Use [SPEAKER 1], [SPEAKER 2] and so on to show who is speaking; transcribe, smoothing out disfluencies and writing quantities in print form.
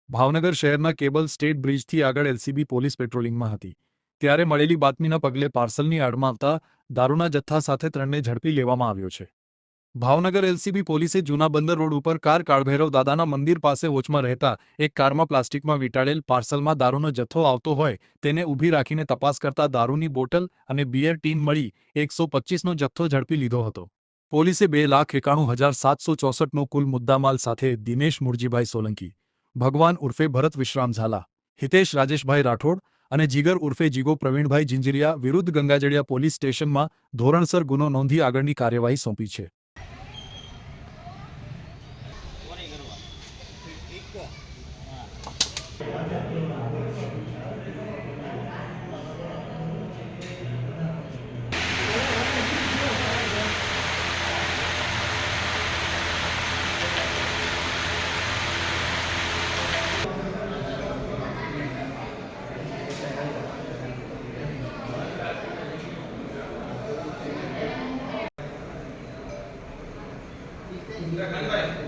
[SPEAKER 1] ભાવનગર શહેરના cable state બ્રિજથી આગળ LCB police પેટ્રોલિંગમાં હતી ત્યારે મળેલી બાતમીના પગલે પાર્સલની આડમાં આવતા દારૂના જથ્થા સાથે ત્રણને ઝડપી લેવામાં આવ્યો છે। ભાવનગર એલસીબી પોલીસે જૂના બંદર રોડ ઉપર કાર કાળભૈરવ દાદાના મંદિર પાસે વોચમાં રહેતા એક કારમાં પ્લાસ્ટિકમાં વીંટાળેલ પાર્સલમાં દારૂનો જથ્થો આવતો હોય તેને ઊભી રાખીને તપાસ કરતા દારૂની બોટલ અને બિયર ટીન મળી 125નો જથ્થો ઝડપી લીધો હતો। પોલીસે 2,91,764નો કુલ મુદ્દામાલ સાથે દિનેશ મુરજીભાઈ સોલંકી, ભગવાન ઉર્ફે ભરત વિશ્રામ ઝાલા, હિતેશ રાજેશભાઈ રાઠોડ અને જીગર ઉર્ફે જીગો પ્રવીણભાઈ જિંજરિયા વિરુદ્ધ ગંગાજળિયા પોલીસ સ્ટેશનમાં ધોરણસર ગુનો નોંધી આગળની કાર્યવાહી સોંપી છે।
[SPEAKER 2] इंदिरा खान भाई